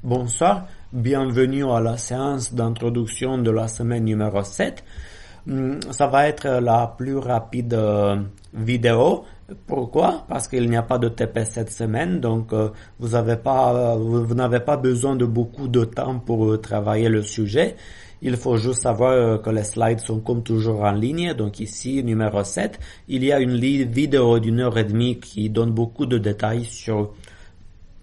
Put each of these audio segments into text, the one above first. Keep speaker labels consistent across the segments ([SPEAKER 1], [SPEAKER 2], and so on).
[SPEAKER 1] Bonsoir, bienvenue à la séance d'introduction de la semaine numéro 7. Ça va être la plus rapide vidéo. Pourquoi? Parce qu'il n'y a pas de TP cette semaine, donc vous n'avez pas besoin de beaucoup de temps pour travailler le sujet. Il faut juste savoir que les slides sont comme toujours en ligne. Donc ici, numéro 7, il y a une vidéo d'1h30 qui donne beaucoup de détails sur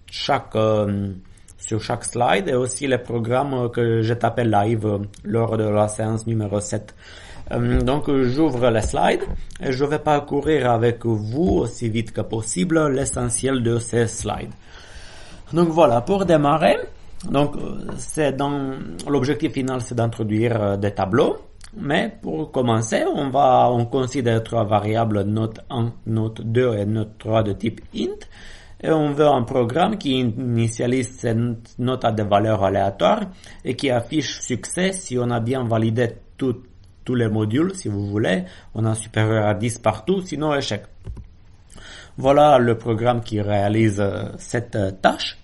[SPEAKER 1] chaque slide et aussi les programmes que je t'appelle live lors de la séance numéro 7. Donc j'ouvre les slides et je vais parcourir avec vous aussi vite que possible l'essentiel de ces slides. Donc voilà, pour démarrer, donc l'objectif final c'est d'introduire des tableaux, mais pour commencer, on considère trois variables note 1, note 2 et note 3 de type int. Et on veut un programme qui initialise ces notes à des valeurs aléatoires et qui affiche succès si on a bien validé tous les modules, si vous voulez. On a supérieur à 10 partout, sinon échec. Voilà le programme qui réalise cette tâche.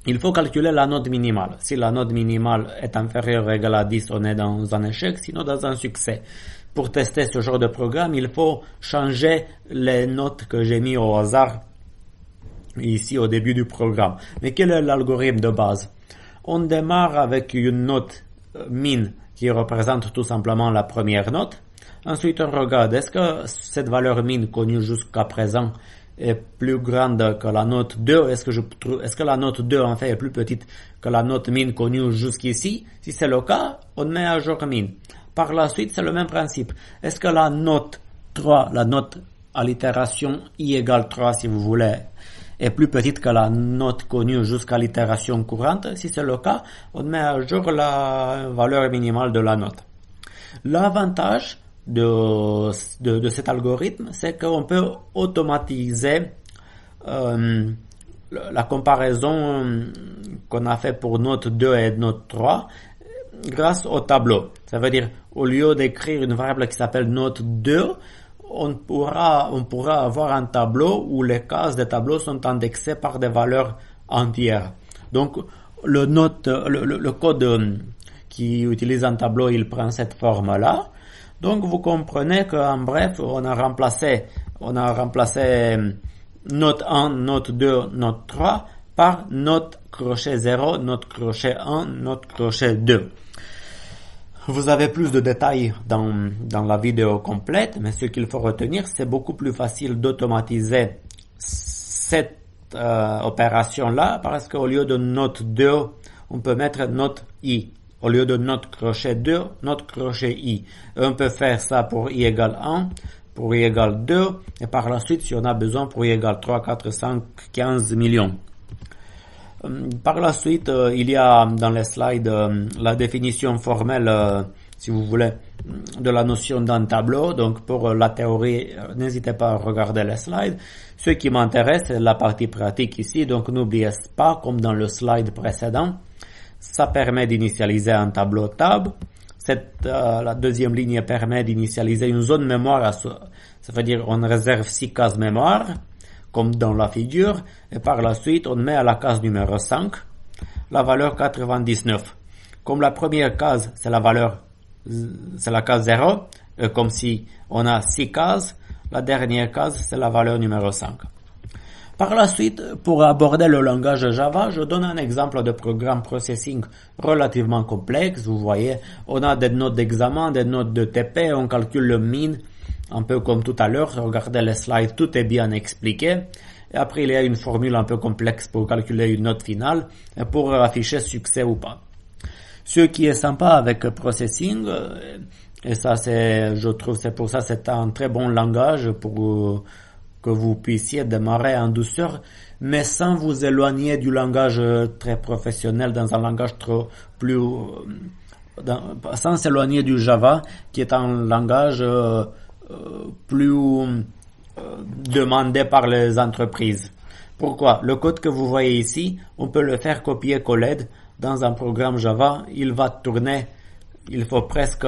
[SPEAKER 1] Il faut calculer la note minimale. Si la note minimale est inférieure ou égale à 10, on est dans un échec, sinon dans un succès. Pour tester ce genre de programme, il faut changer les notes que j'ai mis au hasard ici au début du programme. Mais quel est l'algorithme de base? On démarre avec une note min qui représente tout simplement la première note. Ensuite, on regarde est-ce que cette valeur min connue jusqu'à présent est plus grande que la note 2? Est-ce que la note 2 en fait est plus petite que la note min connue jusqu'ici? Si c'est le cas, on met à jour min. Par la suite, c'est le même principe. Est-ce que la note 3, la note à l'itération i égale 3 si vous voulez, est plus petite que la note connue jusqu'à l'itération courante? Si c'est le cas, on met à jour la valeur minimale de la note. L'avantage de cet algorithme, c'est qu'on peut automatiser la comparaison qu'on a fait pour note 2 et note 3 grâce au tableau. Ça veut dire, au lieu d'écrire une variable qui s'appelle note 2, on pourra avoir un tableau où les cases des tableaux sont indexées par des valeurs entières. Donc, le code qui utilise un tableau, il prend cette forme-là. Donc, vous comprenez qu'en bref, on a remplacé note 1, note 2, note 3 par note crochet 0, note crochet 1, note crochet 2. Vous avez plus de détails dans la vidéo complète, mais ce qu'il faut retenir, c'est beaucoup plus facile d'automatiser cette opération-là, parce qu'au lieu de note 2, on peut mettre note i. Au lieu de note crochet 2, note crochet i. Et on peut faire ça pour i égale 1, pour i égale 2, et par la suite, si on a besoin, pour i égale 3, 4, 5, 15 millions. Par la suite, il y a dans les slides la définition formelle, si vous voulez, de la notion d'un tableau. Donc pour la théorie, n'hésitez pas à regarder les slides. Ce qui m'intéresse, c'est la partie pratique ici. Donc n'oubliez pas, comme dans le slide précédent, ça permet d'initialiser un tableau tab. La deuxième ligne permet d'initialiser une zone mémoire. Ça veut dire on réserve 6 cases mémoire, comme dans la figure, et par la suite, on met à la case numéro 5 la valeur 99. Comme la première case, c'est la case 0, et comme si on a 6 cases, la dernière case, c'est la valeur numéro 5. Par la suite, pour aborder le langage Java, je donne un exemple de programme processing relativement complexe. Vous voyez, on a des notes d'examen, des notes de TP, on calcule le min, un peu comme tout à l'heure, regardez les slides, tout est bien expliqué. Et après, il y a une formule un peu complexe pour calculer une note finale et pour afficher succès ou pas. Ce qui est sympa avec Processing, et ça je trouve, c'est pour ça c'est un très bon langage pour que vous puissiez démarrer en douceur, mais sans vous éloigner du langage très professionnel dans un langage sans s'éloigner du Java, qui est un langage plus demandé par les entreprises. Pourquoi? Le code que vous voyez ici, on peut le faire copier-coller dans un programme Java, il va tourner, il faut presque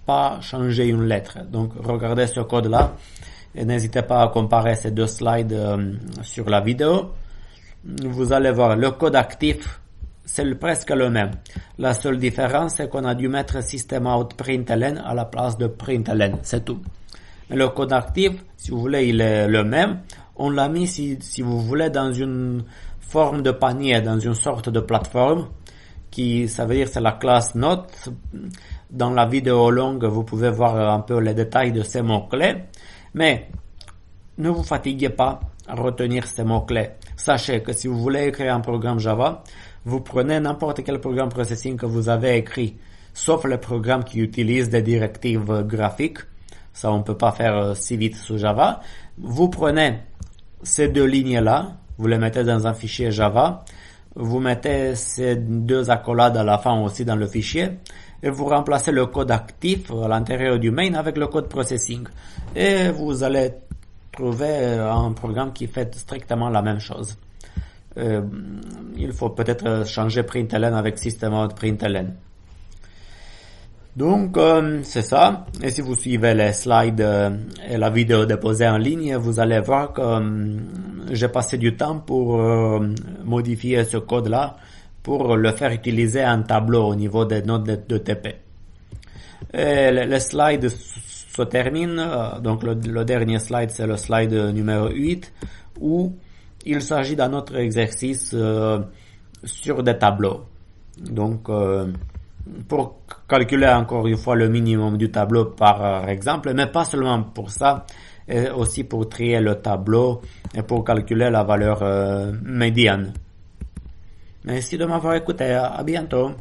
[SPEAKER 1] pas changer une lettre. Donc regardez ce code-là et n'hésitez pas à comparer ces deux slides sur la vidéo. vous allez voir le code actif, c'est presque le même. La seule différence, c'est qu'on a dû mettre systemout.println à la place de println, c'est tout. Mais le code actif, si vous voulez, il est le même. On l'a mis, si vous voulez, dans une forme de panier, dans une sorte de plateforme, ça veut dire c'est la classe note. Dans la vidéo longue, vous pouvez voir un peu les détails de ces mots-clés. Mais ne vous fatiguez pas à retenir ces mots-clés. Sachez que si vous voulez écrire un programme Java, vous prenez n'importe quel programme processing que vous avez écrit, sauf les programmes qui utilisent des directives graphiques. Ça, on peut pas faire si vite sous Java. Vous prenez ces deux lignes-là, vous les mettez dans un fichier Java, vous mettez ces deux accolades à la fin aussi dans le fichier, et vous remplacez le code actif à l'intérieur du main avec le code processing. Et vous allez trouver un programme qui fait strictement la même chose. Il faut peut-être changer println avec systemout.println. Donc, c'est ça. Et si vous suivez les slides et la vidéo déposée en ligne, vous allez voir que j'ai passé du temps pour modifier ce code-là pour le faire utiliser un tableau au niveau des notes de TP. Et les slides se terminent. Donc, le dernier slide, c'est le slide numéro 8, où il s'agit d'un autre exercice sur des tableaux. Donc, pour calculer encore une fois le minimum du tableau par exemple, mais pas seulement pour ça, et aussi pour trier le tableau et pour calculer la valeur médiane. Merci de m'avoir écouté, à bientôt.